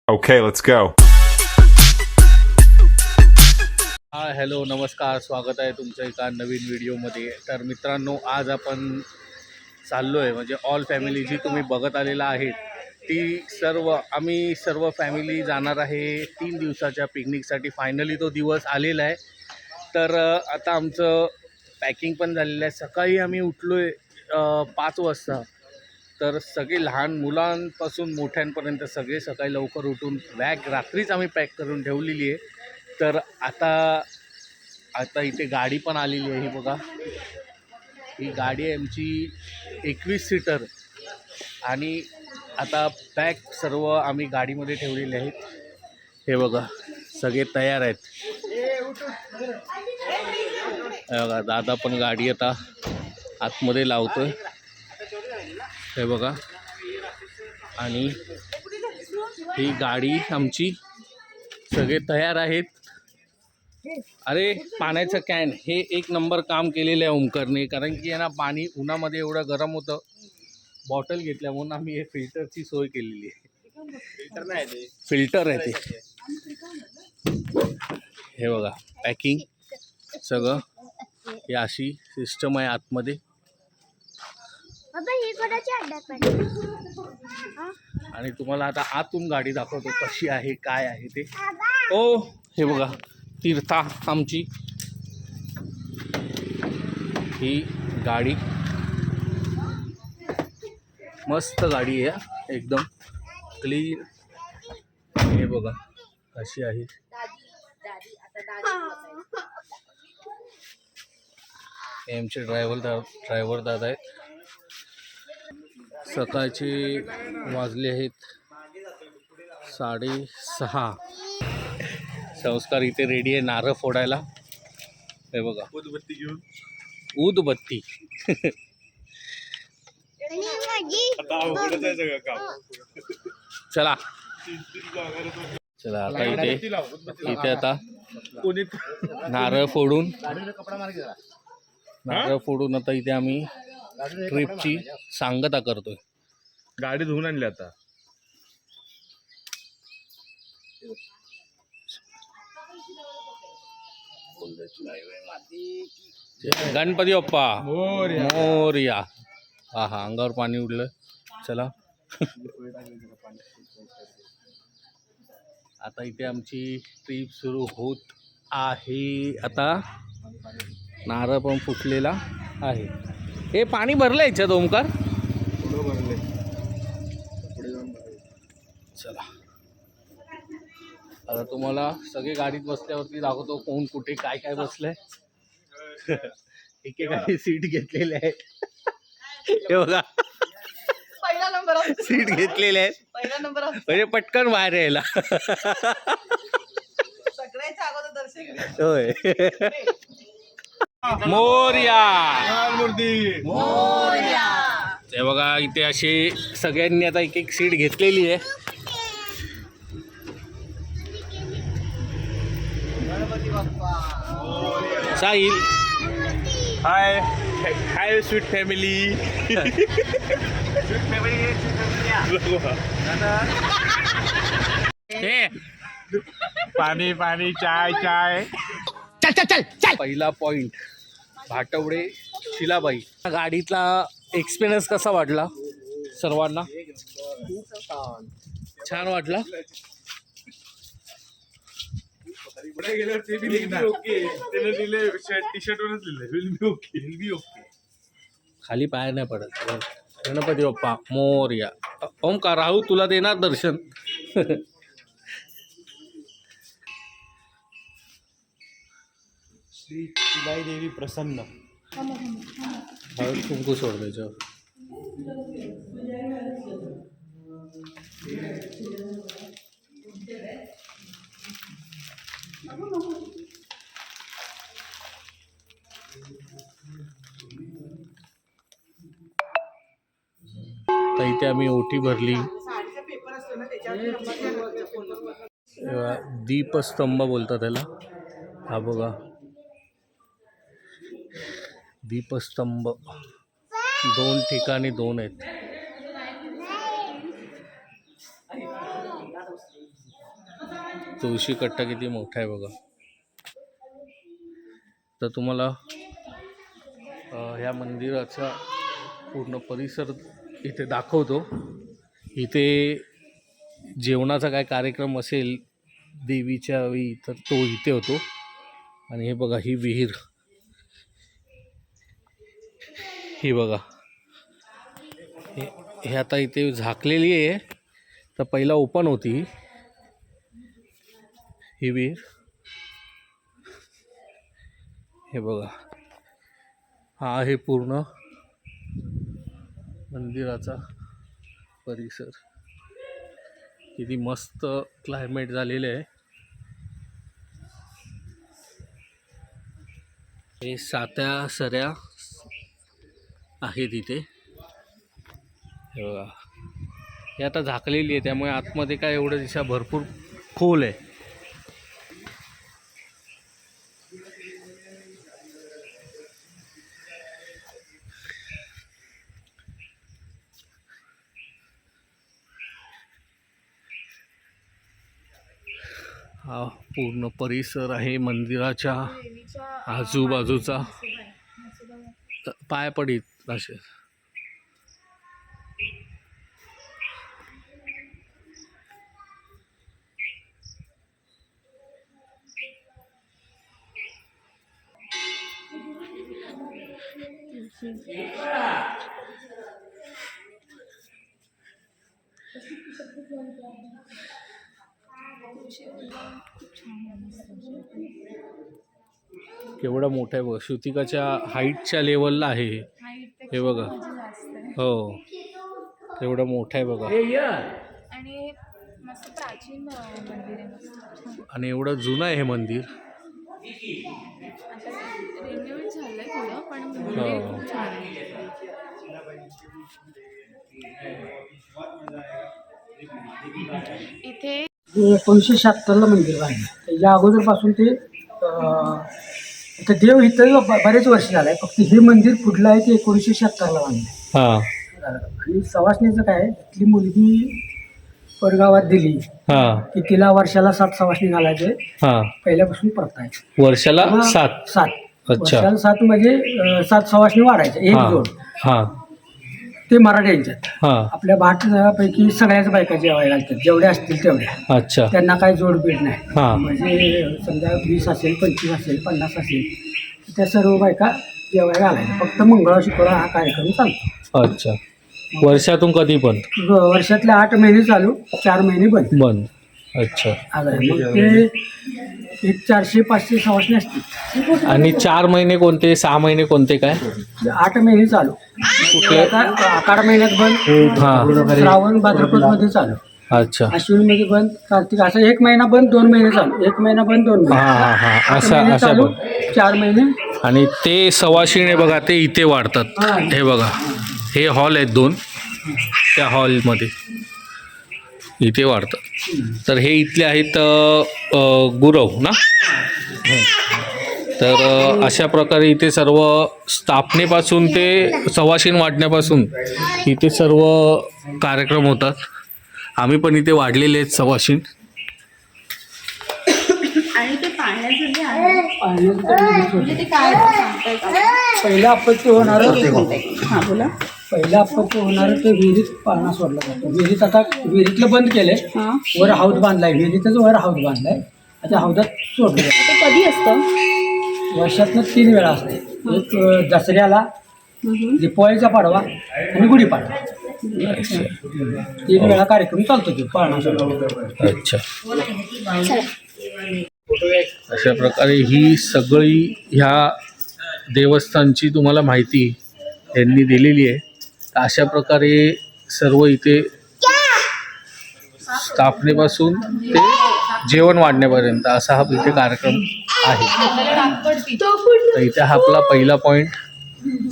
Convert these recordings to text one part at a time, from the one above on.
Okay, let's go. Hello नमस्कार, स्वागत आहे तुमचं एका नवीन व्हिडिओमध्ये. तर मित्रांनो, आज आपण चाललो आहे म्हणजे ऑल फॅमिली जी तुम्ही बघत आलेला आहे ती आम्ही सर्व फॅमिली जाणार आहे 3 दिवसाच्या पिकनिकसाठी. फायनली तो दिवस आलेला आहे. तर आता आमचं पॅकिंग पण झालेलं आहे. सकाळी आम्ही उठलो आहे 5 वाजता. तर सगळे लहान मुलांपासून मोठ्यांपर्यंत सगळे सकाळी लवकर उठून बॅग रात्रीच आम्ही पॅक करून ठेवलेली आहे. तर आता इथे गाडी पण आलेली आहे. ही बघा, ही गाडी आहे आमची 21 सीटर. आणि आता बॅग सर्व आम्ही गाडीमध्ये ठेवलेले आहेत. हे बघा, सगळे तयार आहेत. हे बघा, दादा पण गाडी आता आतमध्ये लावतोय. हे बघा, आणि ही गाडी आमची सगळे तयार आहेत. अरे, पाण्याचं कॅन हे एक नंबर काम केलेलं आहे ओमकारने. कारण की आहे ना, पाणी उन्हामध्ये एवढं गरम होतं. बॉटल घेतल्या म्हणून आम्ही हे फिल्टरची सोय केलेली आहे. फिल्टर आहे ते. हे बघा, पॅकिंग सगळं ही अशी सिस्टम आहे आतमध्ये. आणि तुम्हाला आता आतून गाडी दाखवतो कशी आहे, काय आहे ते. ओ, हे बघा, तीर्था आमची ही गाडी. मस्त गाडी आहे, एकदम क्लीन. हे बघा कशी आहे. हे आमचे ड्रायव्हर दादा आहेत. सकाळचे वाजले आहेत 6:30. संस्कार इथे रेडी आहे नारळ फोडायला. हे बघा, उदबत्ती घेऊन. उदबत्ती चला चला, आता इथे आता नारळ फोडून आता इथे आम्ही ट्रिपची सांगता करतोय. गाडी धुवून आणली आता. गणपती बाप्पा मोरया. हा, अंगावर पाणी उडलं. चला आता इथे आमची ट्रिप सुरू होत आहे. आता नारळ पण फुटलेला आहे. हे पाणी भरलं याच्यात ओमकार. चला, आता तुम्हाला सगळे गाडीत बसल्यावरती दाखवतो कोण कुठे काय काय बसलंय. एकेकाने सीट घेतलेले आहेत. हे बघा, पहिला नंबर सीट घेतलेले आहेत पहिला नंबर म्हणजे पटकन बाहेर यायला. सगळ्याच्या अगोदर दर्शन होय. मोरया. हे बघा, इथे असे सगळ्यांनी आता एक एक सीट घेतलेली आहे. गणपती बाप्पा. साहिल, हाय हाय स्वीट फॅमिली. हे पाणी पाणी, चाय चाय. पहिला पॉइंट भाटवडे शिलाबाई. गाडीतला एक्सपिरियन्स कसा वाटला सर्वांना? छान वाटला. गेल्यावर ते बी लिहिलं ओके. त्याने लिहिले टी शर्ट वरच लिहिलं will be okay, will be okay. खाली पाय नाही पडत. गणपती बाप्पा मोरया. ओमकार, राहू तुला देणार दर्शन. श्री शिलाई देवी प्रसन्न. हळद कुंकू सोड त्याच्यावर. तर इथे आम्ही ओटी भरली. साडीचा पेपर असतो ना त्याच्यावर दीपस्तंभ बोलतात त्याला. हा बघा, दीपस्तंभ 2 ठिकाणी 2 आहेत. तुळशी कट्टा किती मोठा आहे बघा. तर तुम्हाला ह्या मंदिराचा पूर्ण परिसर इथे दाखवतो. इथे जेवणाचा काय कार्यक्रम असेल देवीच्या वेळी तर तो इथे होतो. आणि हे बघा ही विहीर, ही बघा हे आता इथे झाकलेली आहे. तर पहिला ओपन होती ही विहीर. हे बघा हा आहे पूर्ण मंदिराचा परिसर. किती मस्त क्लायमेट झालेलं आहे. हे सात्या सऱ्या आहेत इथे. हे बघा हे आता झाकलेली आहे त्यामुळे आतमध्ये काय एवढं दिशा भरपूर खोल आहे. हा पूर्ण परिसर आहे मंदिराच्या आजूबाजूचा. पाय पडीत असे केवढा मोठा आहे बघ. श्रुतिकाच्या हाईटच्या लेवलला आहे हे बघा. हो केवढा मोठा आहे बघा. आणि मस्त प्राचीन मंदिर आहे. आणि एवढं जुनं आहे हे मंदिर. रिन्यूड झालंय थोडं पण मंदिर खूप छान आहे. इथे 1976ला मंदिर बांधलं. त्याच्या अगोदरपासून ते आता देव इथं बरेच वर्ष झालं आहे. फक्त हे मंदिर कुठलं आहे ते 1976ला बांधलं. हां आणि सवासणीचं काय इथली मुलगी परगावात दिली हां की तिला वर्षाला 7 सवासणी घालायचे. हां पहिल्यापासून प्रथा आहे. वर्षाला 7. 7 अच्छा. वर्षाला 7 म्हणजे 7 सवासणी वाढायचे एक हां जोड. हां ते मराठ्यांच्यात. हां आपल्या भाटपैकी सगळ्याच बायका जेवायला घालतात जेवढ्या असतील तेवढ्या. अच्छा. त्यांना काही जोडबीड नाही. हां म्हणजे समजा 20 असेल 25 असेल 50 असेल त्या सर्व बायका जेवायला घालायच्या. फक्त मंगळवार शुक्रवार हा कार्यक्रम चालतो. अच्छा. वर्षातून कधी पण वर्षातले 8 महिने चालू 4 महिने बंद. बंद. अच्छा. आज आहे. मग ते एक 400-500 सवासणी असतील. आणि 4 महिने कोणते 6 महिने कोणते काय 8 महिने चालू. आता आषाढ महिन्यात बंद. हां. श्रावण भाद्रपद मध्ये चालू. अच्छा. अश्विन मध्ये बंद. कार्तिक असं 1 महिना बंद 2 महिने चालू. 1 महिना बंद 2 महिने. हां हां हां 8 असा महिने असा चालू पण. 4 महिने. आणि ते सवाशिणे बघा ते इथे वाढतात. हे बघा हे हॉल आहेत 2. त्या हॉलमध्ये इथे वाढतात. तर हे इथले आहेत गुरव ना. तर अशा प्रकारे इथे सर्व स्थापनेपासून ते सवाशीण वाढण्यापासून इथे सर्व कार्यक्रम होतात. आम्ही पण इथे वाढलेले आहेत सवाशीण. आणि ते पाण्याचं जे आहे पाण्याचं म्हणजे ते काय सांगताय का? पहिलं अपत्य होणार हां बोला. पहिलं अपत्य होणार ते विहिरीत पाळणा सोडला जातो. विहिरीत आता विहिरीतलं बंद केलंय. हां वर हौद बांधलाय. विहिरीतच वर हौद बांधलाय. आता हौदात सोडलं जातं. ते कधी असतं? वर्षातनं 3 वेळा असते. एक दसऱ्याला, दिपावळीचा पाडवा आणि गुढीपाडवा. 3 वेळा कार्यक्रम चालतो ते पाळणा सोडला. अच्छा. अशा प्रकारे ही सगळी ह्या देवस्थानची तुम्हाला माहिती यांनी दिलेली आहे. तर अशा प्रकारे सर्व इथे स्थापनेपासून ते जेवण वाढण्यापर्यंत असा हा इथे कार्यक्रम आहे. तर इथे हा आपला पहिला पॉईंट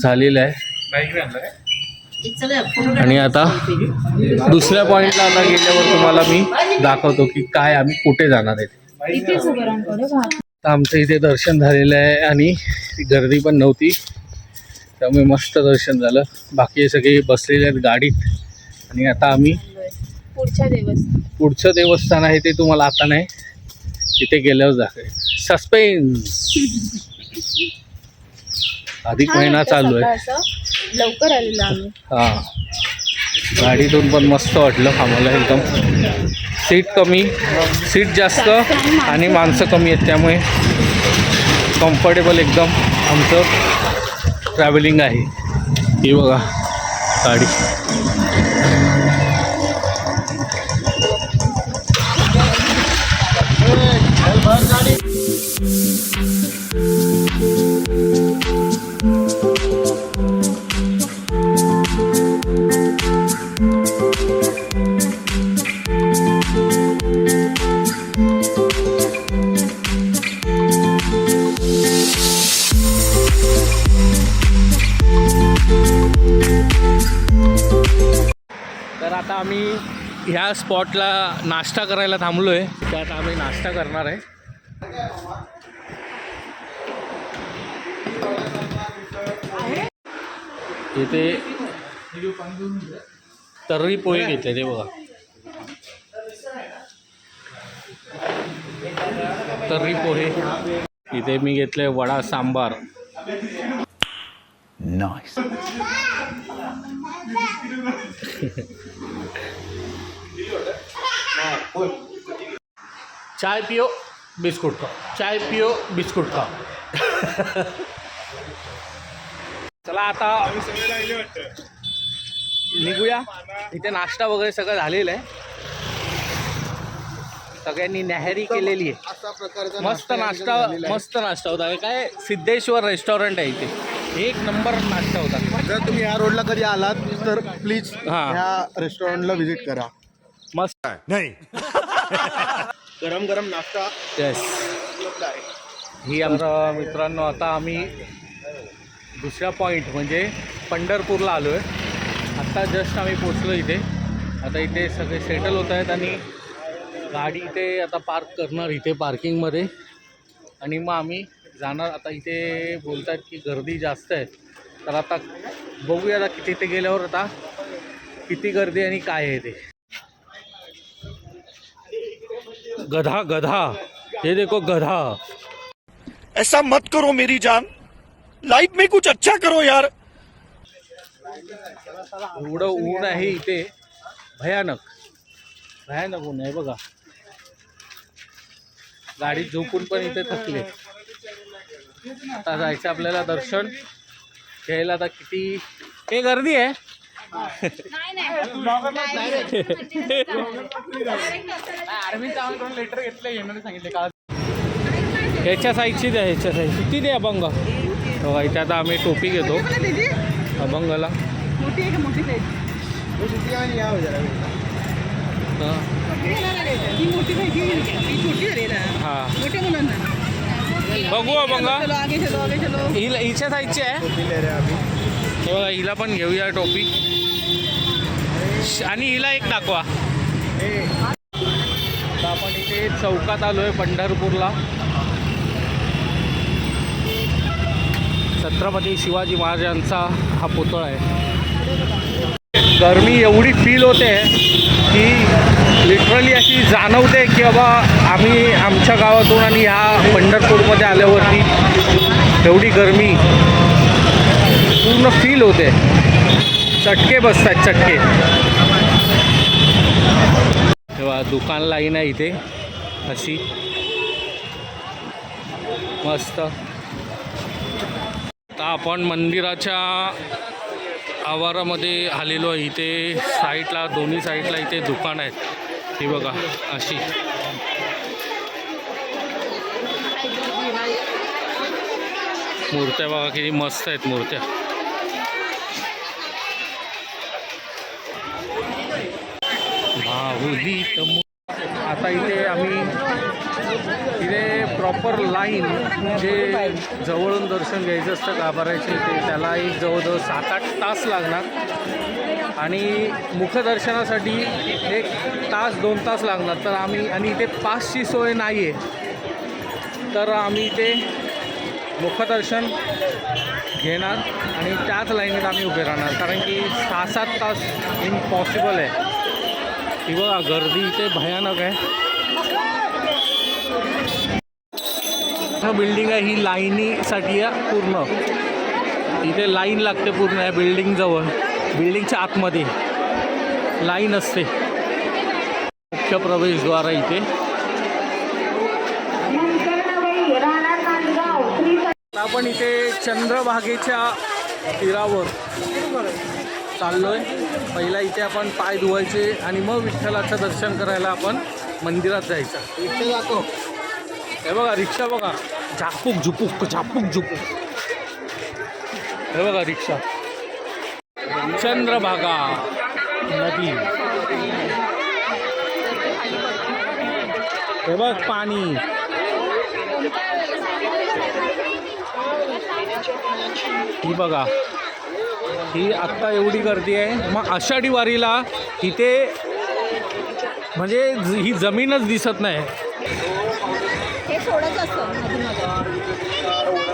झालेला आहे. आणि आता दुसऱ्या पॉईंटला आता गेल्यावर तुम्हाला मी दाखवतो की काय आम्ही कुठे जाणार आहे. तर आमचं इथे दर्शन झालेलं आहे आणि गर्दी पण नव्हती त्यामुळे मस्त दर्शन झालं. बाकी सगळे बसलेले आहेत गाडीत. आणि आता आम्ही पुढचं देवस्थान आहे ते तुम्हाला आता नाही, तिथे गेल्यावर दाखवेल. सस्पेन्स. अधिक महिना चालू आहे. लवकर आलेलो आम्ही. हा, गाडीतून पण मस्त वाटलं आम्हाला. एकदम सीट जास्त आणि माणसं कमी आहेत, त्यामुळे कम्फर्टेबल एकदम आमचं ट्रॅव्हलिंग आहे. ही बघा गाडी. तर आता आम्ही ह्या स्पॉटला नाश्ता करायला थांबलो आहे. त्यात आम्ही नाश्ता करणार आहे. इथे तर्री पोहे घेतले ते बघा. तर्री पोहे. इथे मी घेतले वडा सांबार. Nice. चाय पियो बिस्कुट खाओ, चाय पियो बिस्कुट खाओ. चला आता निघूया. इथे नाश्ता वगैरे सगळं झालेलं आहे. सगळ्यांनी न्याहारी केलेली आहे. मस्त नाश्ता होता. काय सिद्धेश्वर रेस्टॉरंट आहे इथे. एक नंबर नाश्ता होता. जर तुम्ही या रोडला कधी आलात तर प्लीज हां. ह्या रेस्टॉरंटला व्हिजिट करा. मस्त. नहीं. गरम गरम नाश्ता येस. उपलब्ध आहे. ही आमच्या मित्रांनो, आता आम्ही दुसऱ्या पॉईंट म्हणजे पंढरपूरला आलो आहे. आत्ता जस्ट आम्ही पोचलो इथे. आता इथे सगळे सेटल होत आहेत आणि गाडी इथे आता पार्क करणार इथे पार्किंगमध्ये आणि मग आम्ही जाणार. आता इथे बोलतात की गर्दी जास्त आहे, तर आता बघूया आता किती इथे गेल्यावर आता किती गर्दी आणि काय आहे ते. गधा हे देखो गधा. ऐसा मत करो मेरी जान, लाइफ में कुछ अच्छा करो यार. एवढं ऊन आहे इथे, भयानक ऊन आहे बघा. गाडीत झोपून पण इथे थकले. आता जायचं आपल्याला दर्शन घ्यायला. आता किती हे गर्दी आहे. लेटर घेतलं येणार सांगितले का. ह्याच्या साईजची द्या, ह्याच्या साईजची ती द्या अभंग. बघा इथे आता आम्ही टोपी घेतो अभंगाला. मोठी आहे का मोठी साईज? ही मोठी पाहिजे, ही छोटी झाली ना. हां मोठ्या मुलांना बघू अभंगा. चलो आगे चलो. हिच्या साईजची आहे. हे बघा हिला पण घेऊया टोपी. आणि हिला एक दाखवा. आता आपण इथे चौकात आलो आहे पंढरपूरला. छत्रपती शिवाजी महाराजांचा हा पुतळा आहे. गरमी एवढी फील होते की लिटरली अशी जाणवते की बाबा आम्ही आमच्या गावातून आणि ह्या पंढरपूरमध्ये आल्यावरती एवढी गरमी पूर्ण फील होते. चटके बसतात चटके. तेव्हा दुकान लाईन आहे इथे अशी मस्त. आता आपण मंदिराच्या आवारामध्ये आलेलो आहे. इथे साईडला दोन्ही साईडला इथे दुकान आहेत. ही बघा अशी. मूर्त्या बघा किती मस्त आहेत मूर्त्या. आता इथे आम्ही प्रॉपर लाईन जे जवळून दर्शन घ्यायचं असतं गाभाऱ्याचे ते त्याला एक जवळजवळ 7-8 तास लागणार आणि मुखदर्शनासाठी 1 तास 2 तास लागणार. तर आम्ही आणि इथे पासची सोय नाही आहे, तर आम्ही इथे मुखदर्शन घेणार आणि त्याच लाईनीत आम्ही उभे राहणार, कारण की 6-7 तास इम्पॉसिबल आहे. ही बघा गर्दी इथे भयानक आहे. बिल्डिंग आहे ही लाईनीसाठी आहे पूर्ण. इथे लाईन लागते पूर्ण या बिल्डिंगजवळ. बिल्डिंगच्या आतमध्ये लाईन असते. मुख्य प्रवेशद्वार आहे इथे. आपण इथे चंद्रभागेच्या तीरावर चाललोय. पहिला इथे आपण पाय धुवायचे आणि मग विठ्ठलाचं दर्शन करायला आपण मंदिरात जायचं. हे बघा रिक्षा बघा, झापूक झुपूक झापूक झुपूक. हे बघा रिक्षा. चंद्रभागा नदी. हे बघ पाणी. ही बघा ही आत्ता एवढी गर्दी आहे. मग आषाढी वारीला इथे म्हणजे ही जमीनच दिसत नाही.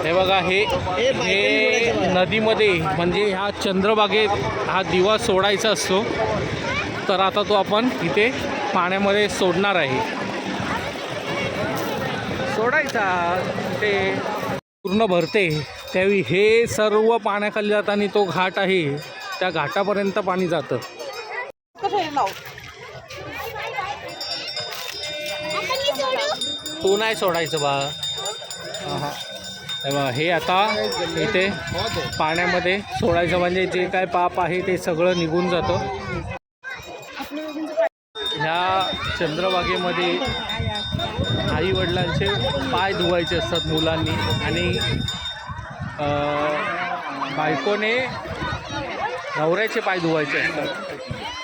हे बघा हे नदीमध्ये म्हणजे ह्या चंद्रभागेत हा दिवा सोडायचा असतो. तर आता तो आपण इथे पाण्यामध्ये सोडणार आहे. सोडायचा ते पूर्ण भरते त्यावेळी हे सर्व पाण्याखाली जाताना तो घाट आहे त्या घाटापर्यंत पाणी जातं. तू नाही सोडायचं बा. हे आता इथे पाण्यामध्ये सोडायचं म्हणजे जे काय पाप आहे ते सगळं निघून जातं. ह्या चंद्रभागेमध्ये आई वडिलांचे पाय धुवायचे असतात मुलांनी आणि बायकोने नवऱ्याचे पाय धुवायचे असतात.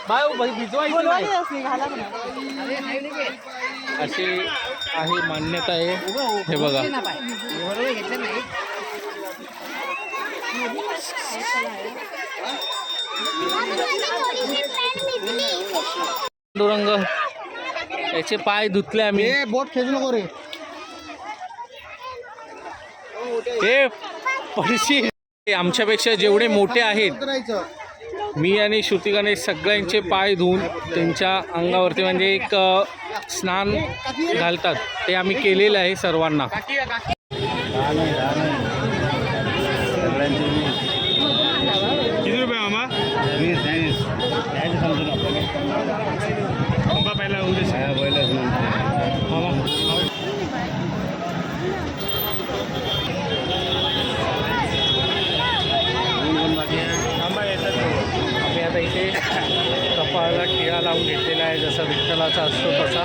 बाय भिजवायचे नाही अशी आहे मान्यता आहे. हे बघा पांडुरंग याचे पाय धुतले आम्ही. बोट खेचू नको रे. हे पडशी आमच्यापेक्षा जेवढे मोठे आहेत मी आणि श्रुती गणेश सगळ्यांचे पाय धुवून त्यांच्या अंगावरती म्हणजे एक स्नान घालतात. ते आम्ही केलेलं आहे सर्वांना. किती रुपये मामा? पहिला आम्ही आता इथे कपाळाला टिळा लावून घेतलेला आहे जसा विठ्ठलाचा असतो तसा.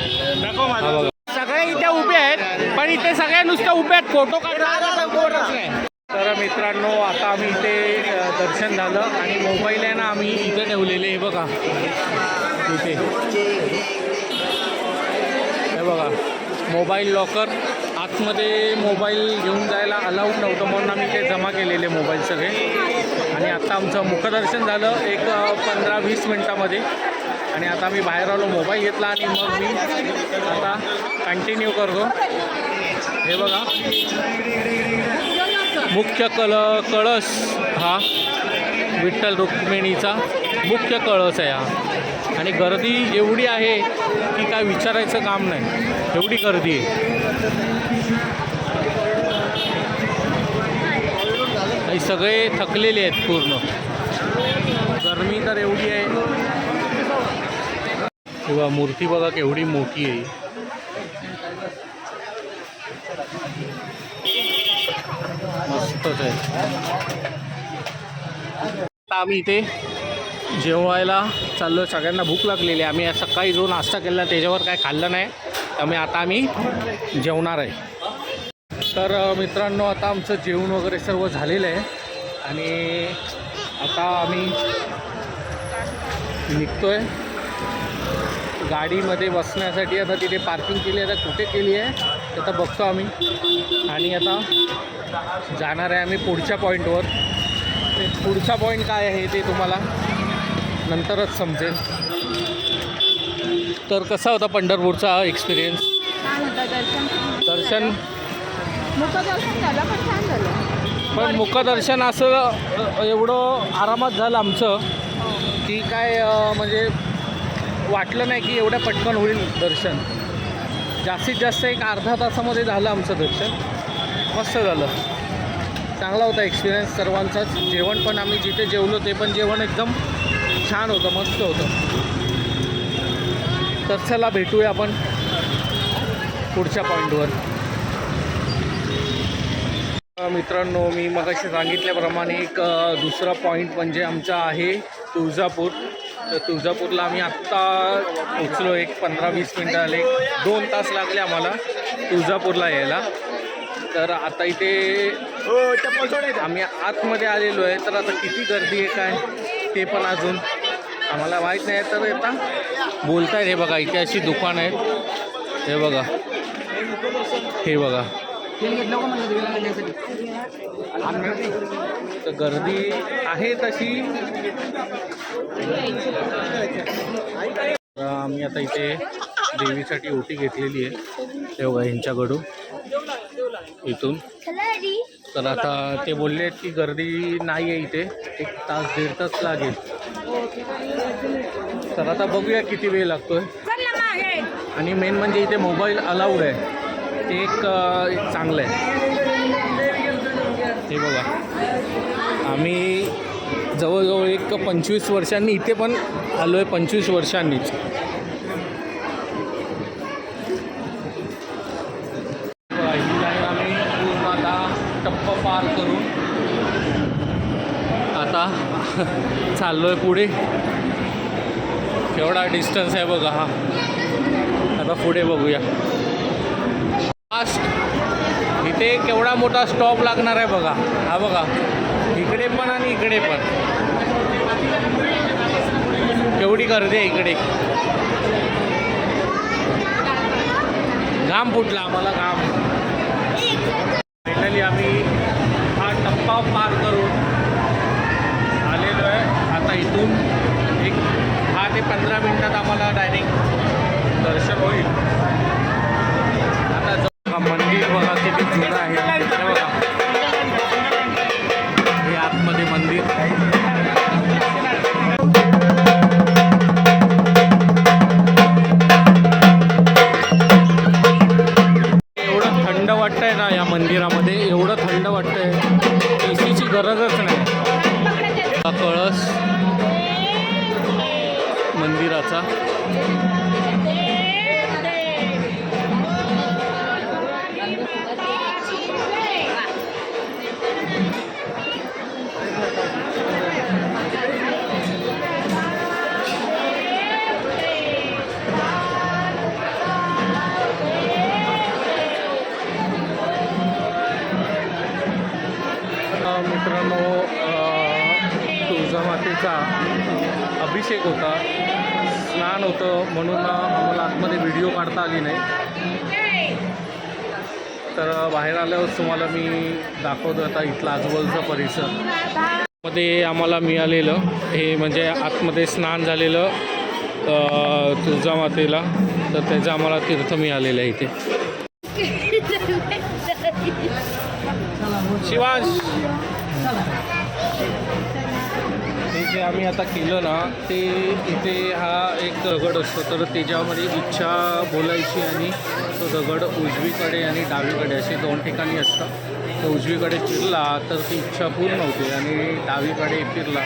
सगळे इथे उभे आहेत पण इथे सगळे नुसतं उभे आहेत फोटो काढायला. तर मित्रांनो आता आम्ही इथे दर्शन झालं आणि मोबाईल आहे ना आम्ही इथे ठेवलेले. हे बघा इथे हे बघा मोबाईल लॉकर. आतमध्ये मोबाईल घेऊन जायला अलाउड नव्हतं म्हणून आम्ही ते जमा केलेले मोबाईल सगळे. आणि आता आमचं मुखदर्शन झालं एक 15-20 मिनटामध्ये आणि आता आम्ही बाहेर आलो. मोबाईल घेतला आणि मग मी आता कंटिन्यू करतो. हे बघा मुख्य कळस हा विठ्ठल रुक्मिणीचा मुख्य कळस आहे हा. आणि गर्दी एवढी आहे की काय विचारायचं काम नाही एवढी गर्दी आहे. हे सगळे थकलेले आहेत पूर्ण. गरमी तर एवढी आहे. किंवा मूर्ती बघा केवढी मोठी आहे. मस्तच आहे. आता आम्ही इथे जेवायला चाललो. सगळ्यांना भूक लागलेली आहे. आम्ही आज सकाळी जो नाश्ता केला त्याच्यावर काय खाल्लं नाही त्यामुळे आता आम्ही जेवणार आहे. तर मित्रांनो आता आमचं जेवण वगैरे सर्व झालेलं आहे आणि आता आम्ही निघतो आहे गाडीमध्ये बसण्यासाठी. आता तिथे पार्किंग केली आहे. आता कुठे केली आहे ते आता बघतो आम्ही आणि आता जाणार आहे आम्ही पुढच्या पॉईंटवर. ते पुढचा पॉईंट काय आहे ते तुम्हाला नंतरच समजेल. तर कसा होता पंढरपूरचा एक्सपिरियन्स? दर्शन मुखदर्शन झालं पण छान झालं. पण मुखदर्शन असं एवढं आरामात झालं आमचं की काय म्हणजे वाटलं नाही की एवढ्या पटकन होईल दर्शन. जास्तीत जास्त एक अर्धा तासामध्ये झालं आमचं दर्शन. मस्त झालं, चांगला होता एक्सपिरियन्स सर्वांचाच. जेवण पण आम्ही जिथे जेवलो ते पण जेवण एकदम छान होतं, मस्त होतं. तर चला भेटूया आपण पुढच्या पॉईंटवर. मित्रांनो, मी मगाशी सांगितल्याप्रमाणे एक दुसरा पॉईंट म्हणजे आमचा आहे तुळजापूर. तर तुळजापूरला आम्ही आत्ता पोचलो. एक 15-20 मिनटं आले. 2 तास लागले आम्हाला तुळजापूरला यायला. तर आता इथे आम्ही आतमध्ये आलेलो आहे. तर आता किती गर्दी आहे काय ते पण अजून आम्हाला माहीत नाही. तर आता बोलतायत. हे बघा इथे अशी दुकान आहेत. हे बघा, हे बघा. तर गर्दी आहे तशी. आम्ही आता इथे देवीसाठी ओटी घेतलेली आहे. हे बघा ह्यांच्याकडून इथून. तर आता ते बोलले आहेत की गर्दी नाही आहे इथे, 1 तास 1.5 तास लागेल. तर आता बघूया किती वेळ लागतोय. आणि मेन म्हणजे इथे मोबाईल अलाउड आहे, ते एक चांगलं आहे. हे बघा, आम्ही जवळजवळ एक 25 वर्षांनी इथे पण आलो आहे. 25 वर्षांनीच. आम्ही पूर्ण आता टप्पा पार करून आता चाललो आहे पुढे. केवढा डिस्टन्स आहे बघा हा. आता पुढे बघूया. फास्ट इथे केवढा मोठा स्टॉप लागणार आहे बघा. हा बघा, इकडे पण आणि इकडे पण केवढी गर्दी आहे इकडे. घाम फुटला आम्हाला, घाम. फायनली आम्ही हा टप्पा पार करून आलेलो आहे. आता इथून एक 10 ते 15 मिनटात आम्हाला डायरेक्ट दर्शन होईल. आता मंदिर बघा किती जुनं आहे. हे बघा, हे आतमध्ये मंदिर. एवढं थंड वाटतंय ना या मंदिरामध्ये, एवढं थंड वाटतंय, एसीची गरजच नाही. हा कळस मंदिराचा. मित्रांनो, तुळजामातेचा अभिषेक होता, स्नान होतं, म्हणून आम्हाला आतमध्ये व्हिडिओ काढता आली नाही. तर बाहेर आल्यावर तुम्हाला मी दाखवतो आता इथला आजूबाजूचा परिसर. मध्ये आम्हाला मिळालेलं हे म्हणजे आतमध्ये स्नान झालेलं तुळजामातेला. तर त्याचं आम्हाला तीर्थ मिळालेलं आहे इथे. शिवांश, हे जे आम्ही आता केलं ना ते इथे हा एक दगड असतो. तर त्याच्यामध्ये इच्छा बोलायची आणि तो दगड उजवीकडे आणि डावीकडे असे 2 ठिकाणी असतं. तर उजवीकडे फिरला तर ती इच्छा पूर्ण होते आणि डावीकडे फिरला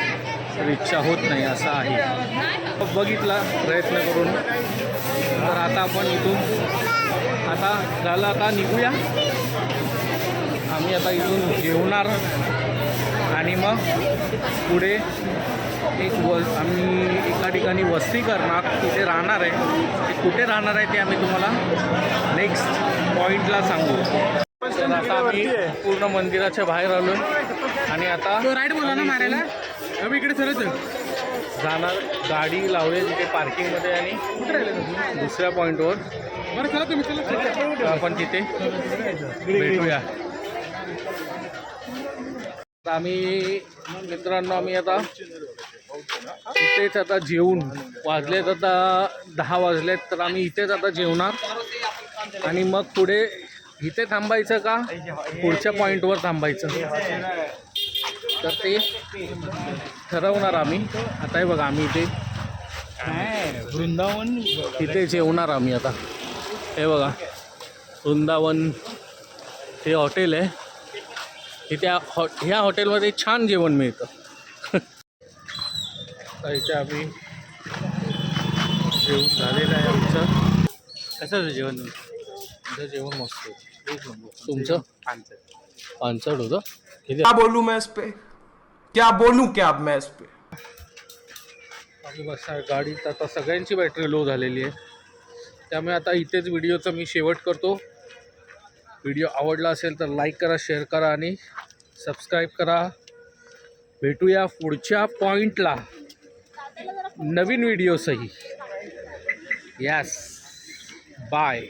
तर इच्छा होत नाही, असं आहे. बघितला प्रयत्न करून. तर आता आपण इथून आता झालं, आता निघूया. आम्ही आता इथून जेवणार आणि मग पुढे आम्ही एका ठिकाणी वस्ती करणार, तिथे राहणार आहे. ते कुठे राहणार आहे ते आम्ही तुम्हाला नेक्स्ट पॉईंटला सांगू. तर आता आम्ही पूर्ण मंदिराच्या बाहेर आलो आणि आता राईट बोला ना मारायला आम्ही इकडे सरच जाणार. गाडी लावली तिथे पार्किंगमध्ये आणि दुसऱ्या पॉईंटवर. बरं चला तुम्ही, चला आपण तिथे भेटूया. आम्ही मित्रांनो, आम्ही आता इथेच आता जेवून वाजलेत आता 10 वाजलेत. तर आम्ही इथेच आता जेवणार आणि मग पुढे इथे थांबायचं का पुढच्या पॉईंटवर थांबायचं तर ते ठरवणार आम्ही. आता हे बघा, आम्ही इथे वृंदावन तिथे जेवणार आम्ही आता. हे बघा वृंदावन हे हॉटेल आहे. इथे ह्या हॉटेलमध्ये छान जेवण मिळतं. तर इथे आम्ही जेवण झालेलं आहे आमचं. कसं होतं जेवण? तुमचं जेवण मस्त होतं, एक नंबर. तुमचं पानसट होतं. क्या बोलूं मैं इस पे, क्या बोलूं क्या अब मैं इस पे. आम्ही बस गाडीत आता सगळ्यांची बॅटरी लो झालेली आहे, त्यामुळे आता इथेच व्हिडिओचं मी शेवट करतो. व्हिडिओ आवडला असेल तर लाईक करा, शेअर करा आणि सबस्क्राईब करा. भेटूया पुढच्या पॉईंटला नवीन व्हिडिओसही. Yes, bye.